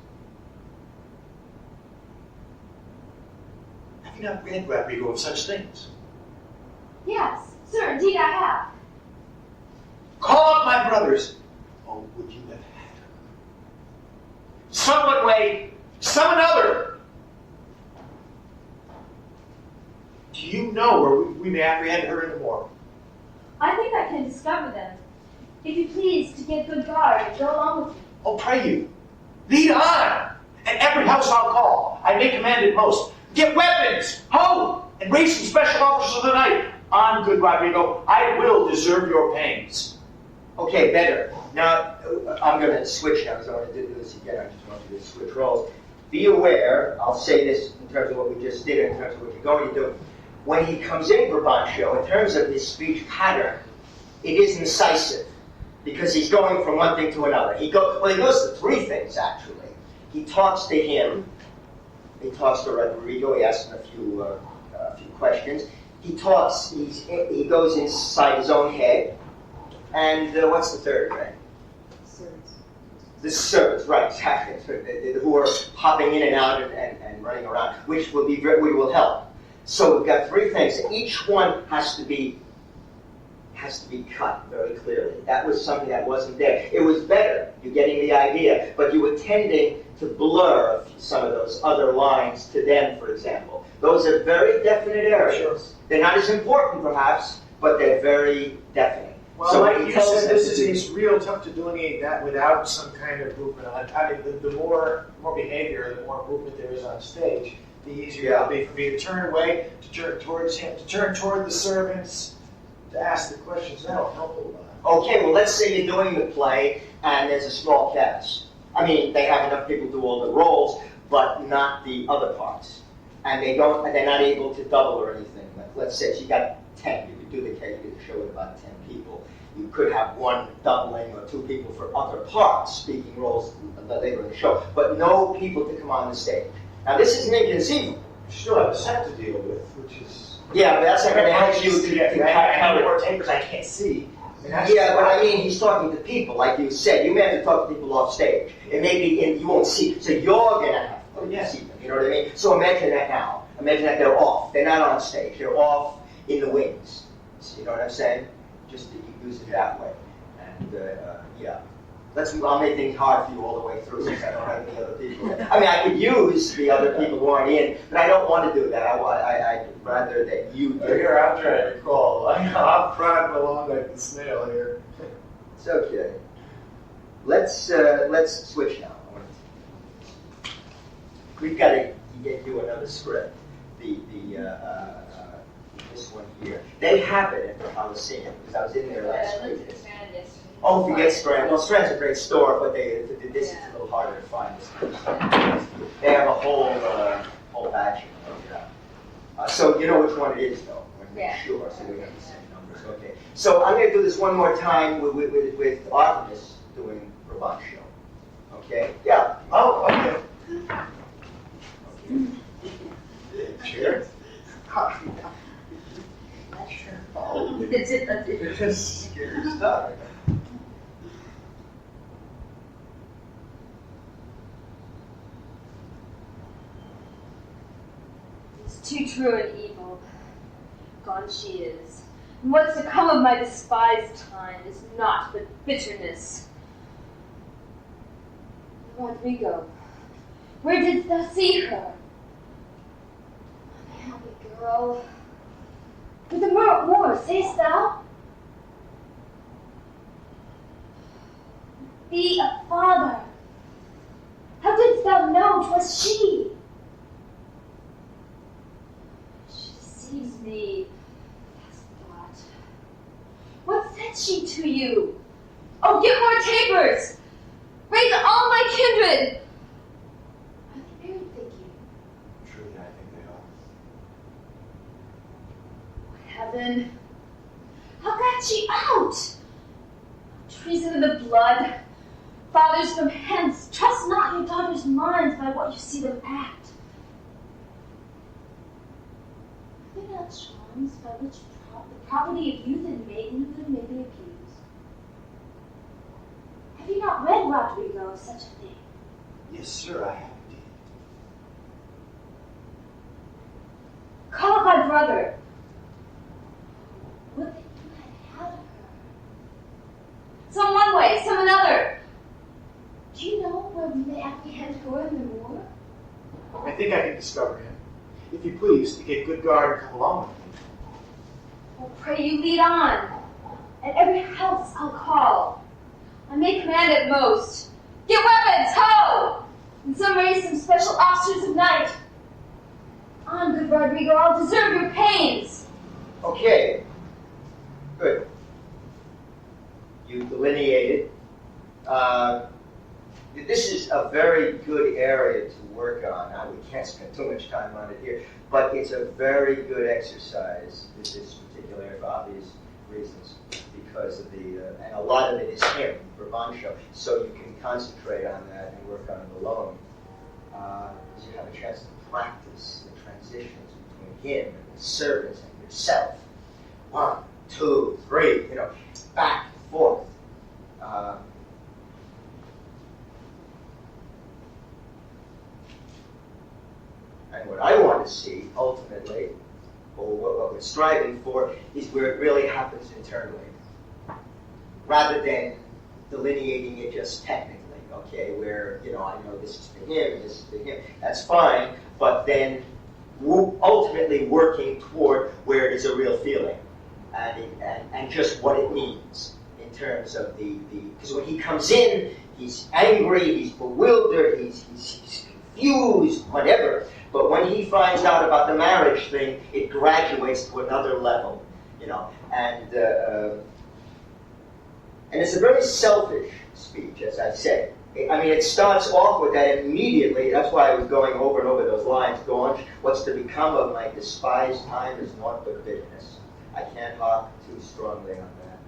Have you not read, Rodrigo, of such things? Yes, sir, indeed I have. Call up my brothers. Oh, would you have had her? Some one way, some another. Do you know where we may apprehend her in the morning? I think I can discover them. If you please, to get good guard and go along with me. Oh, pray you, lead on. At every house I'll call, I may command it most. Get weapons, ho, and raise some special officers of the night. On, good Rodrigo, I will deserve your pains. Okay, better. Now, I'm going to switch now because I want to do this again. I just want you to switch roles. Be aware, I'll say this in terms of what we just did, in terms of what you're going to do. When he comes in, Brabantio, in terms of his speech pattern, it is incisive because he's going from one thing to another. He goes to three things, actually. He talks to him. He talks to Rodrigo. He asks him a few questions. He goes inside his own head. And what's the third thing? Servants. The servants, right, exactly. Who are hopping in and out and running around, which will help. So we've got three things. Each one has to be cut very clearly. That was something that wasn't there. It was better, you're getting the idea, but you were tending to blur some of those other lines to them, for example. Those are very definite areas. Sure. They're not as important, perhaps, but they're very definite. Well, so like he you tells said, them this to be- is real tough to delineate that without some kind of movement on it. I mean, the more behavior, the more movement there is on stage, the easier it'll be for me to turn away, to turn towards him, to turn toward the servants, to ask the questions. That'll help a lot. Okay, well, let's say you're doing the play and there's a small cast. I mean, they have enough people do all the roles, but not the other parts. And they're not able to double or anything. Like, let's say you got 10. You could do the show with about 10 people. You could have one doubling or two people for other parts, speaking roles later in the show, but no people to come on the stage. Now, this isn't inconceivable. You still have a set to deal with, which is... Yeah, but that's not going to help you to I have count more it. tapers I can't see. Yeah, but I mean, he's talking to people, like you said. You may have to talk to people off stage. It may be you won't see, so you're going to have to see them. You know what I mean? So imagine that now. Imagine that they're off. They're not on stage. They're off in the wings. So you know what I'm saying? Just to use it that way. And yeah, I'll make things hard for you all the way through since I don't have any other people. I mean, I could use the other people who aren't in, but I don't want to do that. I'd rather that you do. Here, I'm trying to recall. I'm prodding along like the snail here. It's okay. Let's switch now. We've got to get you another script. This one here. They have it at the Coliseum because I was in there last week. Oh, forget Strand. Well, Strand's a great store, but this is a little harder to find. They have a whole batch of So you know which one it is, though. Yeah. Sure, so we have the same numbers. Okay. So I'm going to do this one more time with Artemis doing Provencio. Okay? Yeah. Oh, okay. Chair? Oh, this is scary stuff. It's too true and evil. Gone she is. And what's to come of my despised time is naught but bitterness. Rodrigo, where didst thou see her? Unhappy girl. With the Moor, sayest thou? Be a father. How didst thou know 'twas she? She deceives me. Hast thought. What said she to you? Oh, give more tapers! Raise all my kindred! Are they married, think you? Truly, I think they are. Heaven, how got she out? Treason in the blood. Fathers from hence, trust not your daughters' minds by what you see them act. Are there not charms by which the property of youth and maidenhood may be abused? Have you not read, Rodrigo, of such a thing? Yes, sir, I have indeed. Call my brother. Would that you had had her. Some one way, some another. Do you know where we may apprehend her in the moor? I think I can discover him. If you please, to get good guard and come along with me. Oh, pray you lead on. At every house I'll call. I may command at most. Get weapons, ho! And some raise some special officers of night. On, good Rodrigo, I'll deserve your pains. Okay. Good. You delineated. This is a very good area to work on. Now, we can't spend too much time on it here, but it's a very good exercise, this particular area, for obvious reasons, because of the, and a lot of it is him, Provencio, so you can concentrate on that and work on it alone. Because you have a chance to practice the transitions between him and the servants and yourself. 1, 2, 3, back and forth. And what I want to see, ultimately, or what we're striving for, is where it really happens internally, rather than delineating it just technically, okay, where, I know this is for him, this is for him, that's fine, but then ultimately working toward where it is a real feeling, and just what it means in terms of because when he comes in, he's angry, he's bewildered, he's confused, whatever. But when he finds out about the marriage thing, it graduates to another level, and it's a very selfish speech, as I said. I mean, it starts off with that immediately. That's why I was going over and over those lines. What's to become of my despised time is naught but bitterness. I can't harp too strongly on that,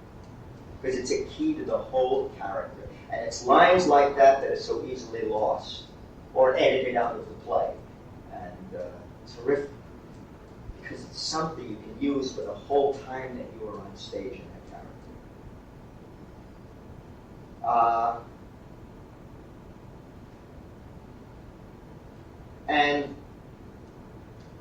because it's a key to the whole character. And it's lines like that that are so easily lost or edited out of the play. And terrific, because it's something you can use for the whole time that you are on stage in that character. And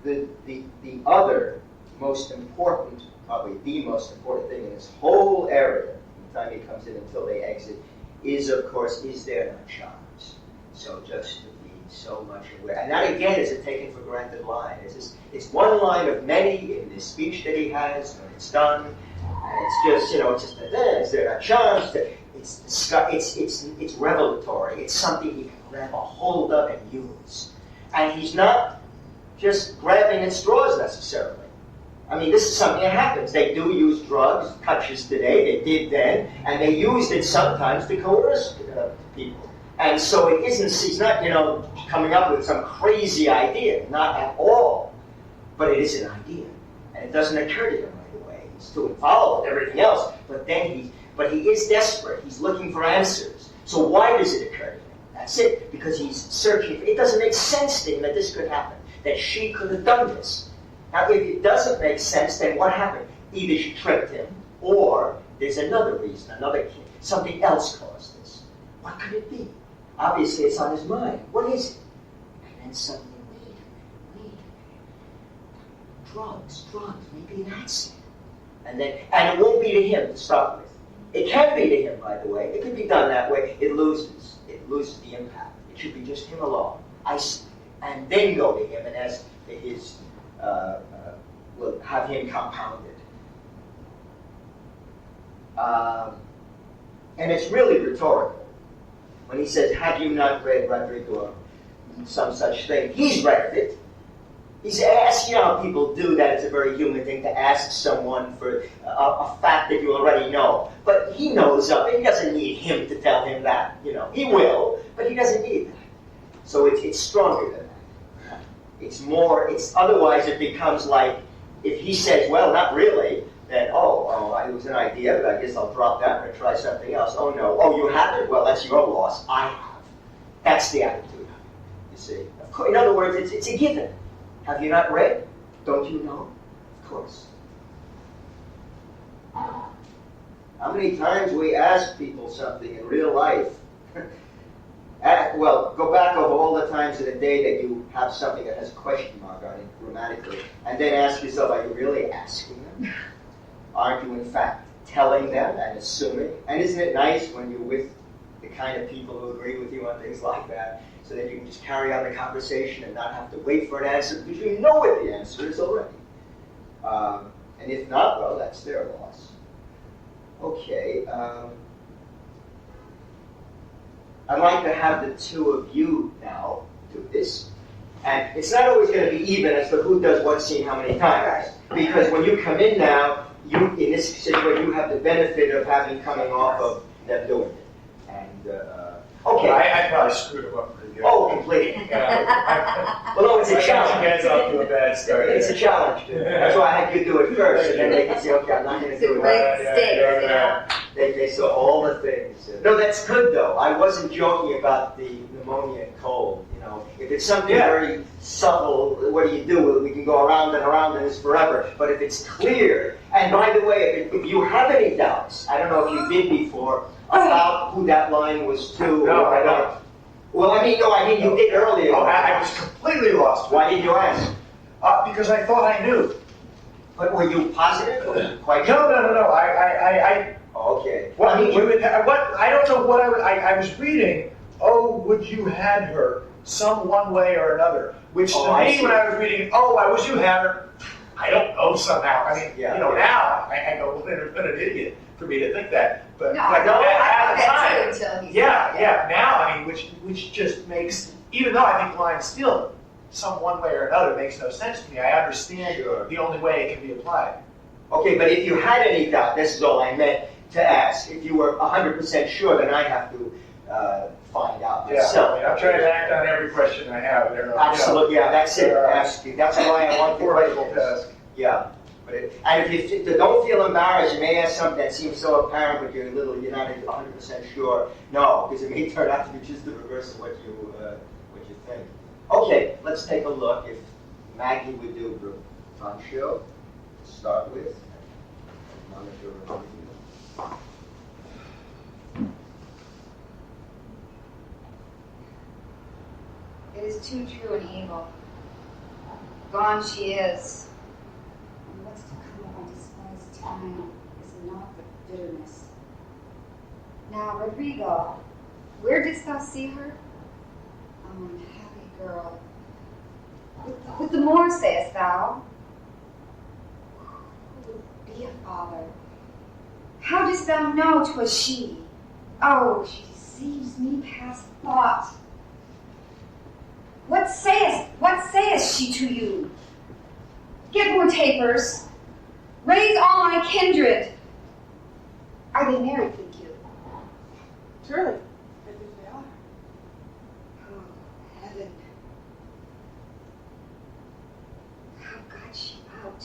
the other most important, probably the most important thing in this whole area, from the time he comes in until they exit, is, of course, is there not charms? So just to be so much aware. And that, again, is a taken for granted line. It's one line of many in this speech that he has when it's done. And it's just, is there not charms? It's revelatory. It's something you can grab a hold of and use. And he's not just grabbing at straws necessarily. I mean, this is something that happens. They do use drugs, touches today, they did then, and they used it sometimes to coerce people. And so he's not, coming up with some crazy idea, not at all. but it is an idea. And it doesn't occur to him right away. He's too involved with everything else, but he is desperate. He's looking for answers. So why does it occur to him? That's it, because he's searching. It doesn't make sense to him that this could happen, that she could have done this. Now, if it doesn't make sense, then what happened? Either she tricked him, or there's another reason, something else caused this. What could it be? Obviously, it's on his mind. What is it? And then suddenly, wait a minute. Drugs, maybe an accident. And it won't be to him to start with. It can be to him, by the way. It can be done that way. It loses the impact. It should be just him alone, isolated, and then go to him and ask his, will have him compounded. And it's really rhetorical. When he says, have you not read Rodrigo, some such thing, he's read it. He's asked, people do that. It's a very human thing to ask someone for a fact that you already know. But he knows of it. He doesn't need him to tell him that. He will, but he doesn't need that. So it's stronger than that. Otherwise it becomes like, if he says, well, not really, then, it was an idea, but I guess I'll drop that and try something else. Oh, no. Oh, you haven't? Well, that's your loss. I have. That's the attitude, you see. Of course, in other words, it's a given. Have you not read? Don't you know? Of course. How many times we ask people something in real life? Go back over all the times in a day that you have something that has a question mark on it grammatically, and then ask yourself, are you really asking them? Aren't you, in fact, telling them and assuming? And isn't it nice when you're with the kind of people who agree with you on things like that, so that you can just carry on the conversation and not have to wait for an answer, because you know what the answer is already. And if not, well, that's their loss. Okay. I'd like to have the two of you now do this. And it's not always going to be even as to who does what scene how many times. Because when you come in now, in this situation, you have the benefit of having coming off of them doing it. And, okay. I probably screwed him up pretty good. Oh, completely. Well, it's a challenge. You guys off to a bad start. It's a challenge. That's why I had you do it first, and then they can say, okay, I'm not going to do it. They saw all the things. No, that's good, though. I wasn't joking about the pneumonia and cold. If it's something very subtle, what do? Well, we can go around and this forever. But if it's clear, and by the way, if you have any doubts, I don't know if you did before, about who that line was to. No, I don't. Well, I mean you did earlier. Oh, I was completely lost. Why did you ask? Because I thought I knew. But were you positive? Or quite No. I okay. Well, I don't know what I was reading. Oh, would you had her some one way or another? Which to me, when I was reading, I wish you had her. I don't know somehow. I mean, now I go, what an idiot for me to think that. But I at the time, until he now I mean, which just makes, even though I think the line still some one way or another makes no sense to me. I understand the only way it can be applied. Okay, but if you had any doubt, this is all I meant to ask. If you were 100% sure, then I'd have to find out myself. I'm trying to act on every question I have. Absolutely, that's it. Ask you. That's why I want the Horrible task. Yeah. And if you don't feel embarrassed, you may ask something that seems so apparent, but you're not 100% sure. No, because it may turn out to be just the reverse of what you think. Okay, let's take a look. If Maggie would do the front show to start with. It is too true and evil. Gone she is. And what's to come of my despised time is not but bitterness. Now, Rodrigo, where didst thou see her? Unhappy girl. With the Moor, sayest thou? Who would be a father? How didst thou know 'twas she? Oh, she deceives me past thought. What sayest she to you? Get more tapers. Raise all my kindred. Are they married, think you? Surely, I think they are. Oh, heaven. How got got you out.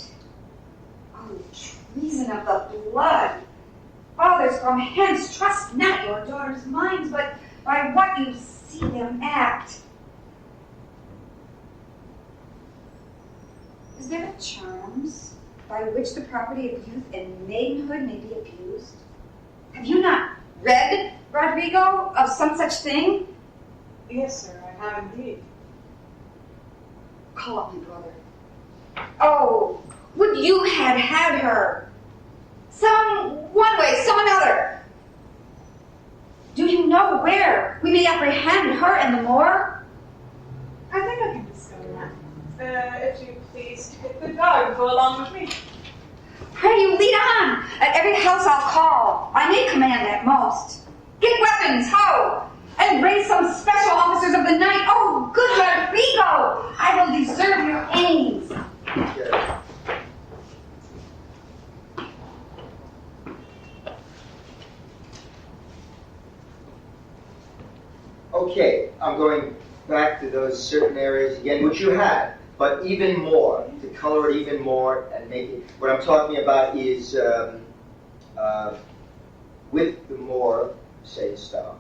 Oh, treason of the blood. Fathers from hence trust not your daughters' minds, but by what you see them act. Is there charms by which the property of youth and maidenhood may be abused? Have you not read, Rodrigo, of some such thing? Yes, sir, I have indeed. Call up my brother. Oh, would you had her? Some one way, some another. Do you know where we may apprehend her and the Moor? I think I can discover that. If you please take the dog and go along with me. Pray you lead on. At every house I'll call. I may command at most. Get weapons, ho! And raise some special officers of the night. Oh, good Rodrigo! I will deserve your aims. Okay, I'm going back to those certain areas again, which you had, but even more, to color it even more and make it, what I'm talking about is with the more, say, stuff.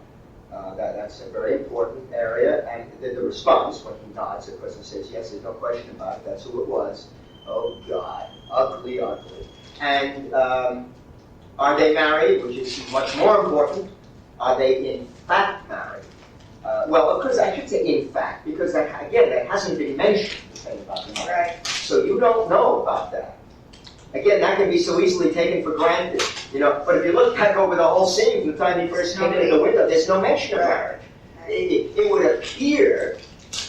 That's a very important area, and the response, when he nods, of course, and says, yes, there's no question about it, that's who it was. Oh, God, ugly, ugly. And are they married, which is much more important? Are they in fact married? Well, of course, I should say in fact, because, again, that hasn't been mentioned, the thing about the marriage. Right. So you don't know about that. Again, that can be so easily taken for granted, But if you look back over the whole scene from the time he first came in the window, there's no mention of marriage. It would appear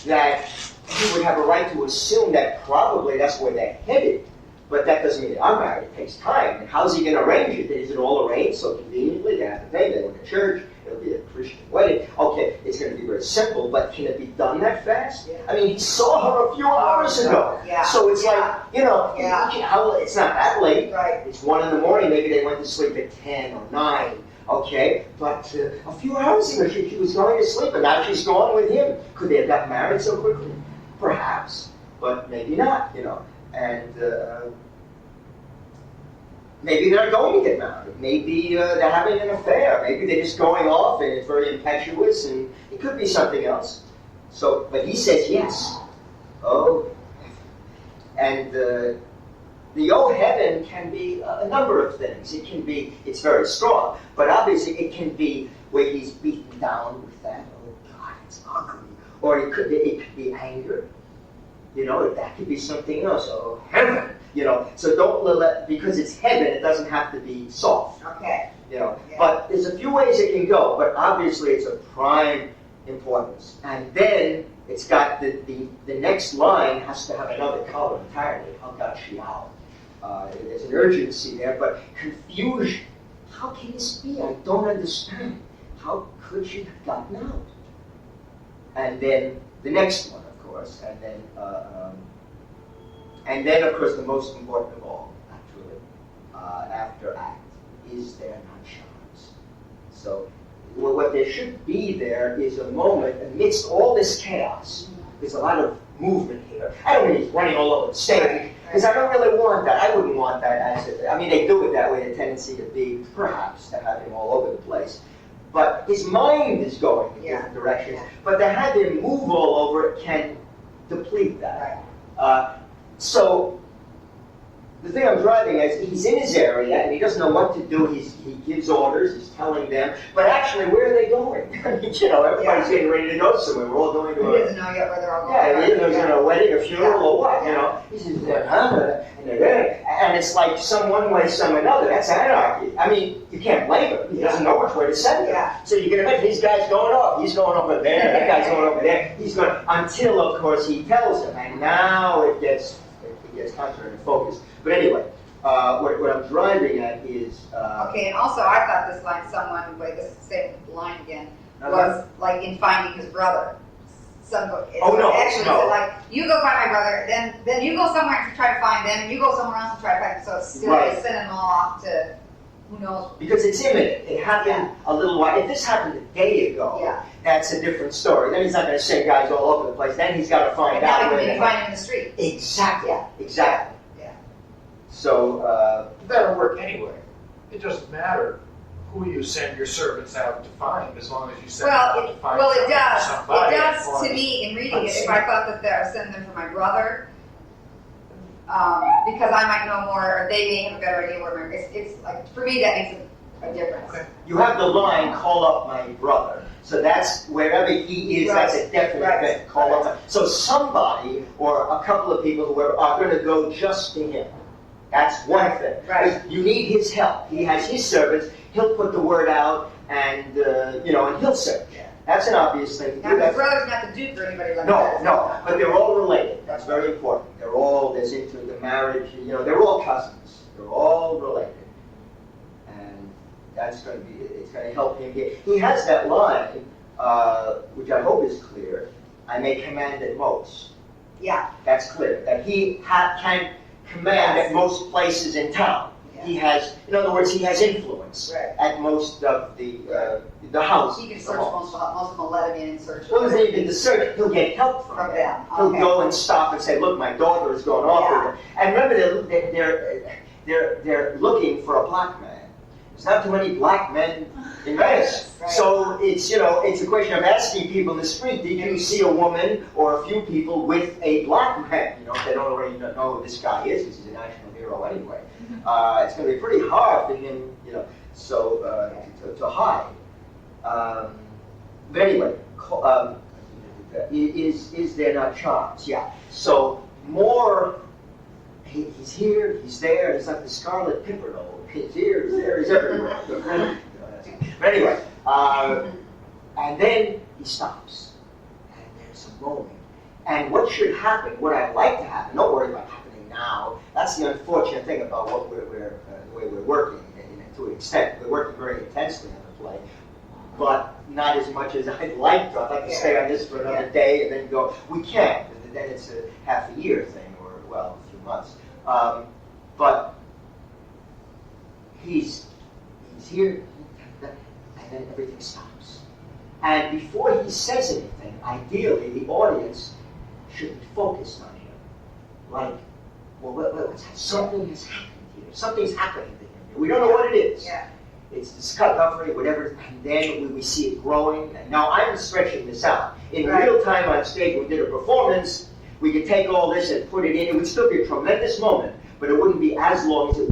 that he would have a right to assume that probably that's where they're headed. But that doesn't mean they are married. It takes time. And how's he going to arrange it? Is it all arranged so conveniently? They have to pay. They go to church. It'll be a Christian wedding. Okay, it's going to be very simple, but can it be done that fast? Yeah. I mean, he saw her a few hours ago. Yeah. So it's Yeah. like, it's not that late. Right. It's 1 a.m. Maybe they went to sleep at 10 or 9. Okay, but a few hours ago she was going to sleep, and now she's gone with him. Could they have gotten married so quickly? Perhaps, but maybe not, And maybe they're going to get married. Maybe they're having an affair. Maybe they're just going off and it's very impetuous, and it could be something else. So, but he says yes. Oh, and the old heaven can be a number of things. It can be, it's very strong, but obviously it can be where he's beaten down with that. Oh God, it's ugly. Or it could be anger. That could be something else. Oh, heaven. So don't let, because it's heaven, it doesn't have to be soft. Okay. Yeah. But there's a few ways it can go, but obviously it's of prime importance. And then it's got the next line has to have another color entirely. How got she out? There's an urgency there, but confusion. How can this be? I don't understand. How could she have gotten out? And then the next one, of course, and then, of course, the most important of all, actually, after act, is there not charms? So, what there should be there is a moment amidst all this chaos. There's a lot of movement here. I don't mean he's running all over the stage, because I don't really want that. I wouldn't want that they do it that way, a tendency to be, perhaps, to have him all over the place. But his mind is going in different directions. But to have him move all over it can deplete that. So the thing I'm driving at is he's in his area and he doesn't know what to do. He gives orders, he's telling them, but actually, where are they going? Everybody's getting ready to go somewhere. We're all going to He doesn't know yet where they're all going. Yeah, he doesn't know a wedding, a funeral, or what, He says, and they're there. And it's like some one way, some another. That's anarchy. I mean, you can't blame him. He doesn't know which way to send them. So you can imagine these guys going off. He's going over there. That guy's going over there. He's going, until, of course, he tells them. And now it gets contrary to focus. But anyway, what I'm driving at is... okay, and also I thought this line, this is the same line again, was like in finding his brother. Actually, no. Like, you go find my brother, then you go somewhere to try to find them, and you go somewhere else and try to find them, so it's still sending them all off to who knows? Because it's imminent. It happened a little while. If this happened a day ago, Yeah. that's a different story. Then he's not going to send guys all over the place. Then he's got to find And out. now where you they can find him in the street. Exactly. Yeah. Exactly. Yeah. So, That'll work anyway. It doesn't matter who you send your servants out to find, as long as you send them out to find It does. somebody. It as does long to as- me in reading it. If I thought that I was sending them for my brother, because I might know more, or they may have a better idea where it's like, for me, that makes a difference. Okay. you have the line, call up my brother. So that's, wherever he is, that's a definite Right. thing. Call up. So somebody, or a couple of people, whoever, are going to go just to him. That's one thing. Right. You need his help. He has his servants. He'll put the word out, and and he'll serve. That's an obvious thing to Now, do. his That's, brother's not the duke or anybody like no, that. no, but they're all related. That's very important. There's into the marriage. They're all cousins. They're all related, and that's going to be. It's going to help him get. He has that line, which I hope is clear. I may command at most. Yeah. That's clear. That he can command at most places in town. Yeah. He has, in other words, he has influence Right. at most of the houses. He can the search homes. most of them, let him in and search. Well, as even the search, he'll get help from From them. them, He'll okay. go and stop and say, "Look, my daughter is going off with him." And remember, they're looking for a black man. There's not too many black men in Venice, Right. so it's it's a question of asking people in the street, "Did you see a woman or a few people with a black man?" If they don't already know who this guy is, because he's a national hero anyway. It's going to be pretty hard for him, to hide. But anyway, is there not charms? Yeah. So more, he's here, he's there. He's like the Scarlet Pimpernel. He's here, he's there, he's everywhere. But anyway, and then he stops, and there's a moment. And what should happen? What I'd like to happen? Don't worry about happening now. That's the unfortunate thing about what the way we're working. To an extent, we're working very intensely on the play, but not as much as I'd like to. I'd like to stay on this for another day and then go. We can't. Then it's a half a year thing, or a few months. But he's here, and then everything stops. And before he says anything, ideally the audience should be focused on him. Like, something has happened here. Something's happening to him. We don't know what it is. Yeah. It's discovery, whatever, and then we see it growing. And now I'm stretching this out. In Right. real time on stage, we did a performance, we could take all this and put it in. It would still be a tremendous moment, but it wouldn't be as long as it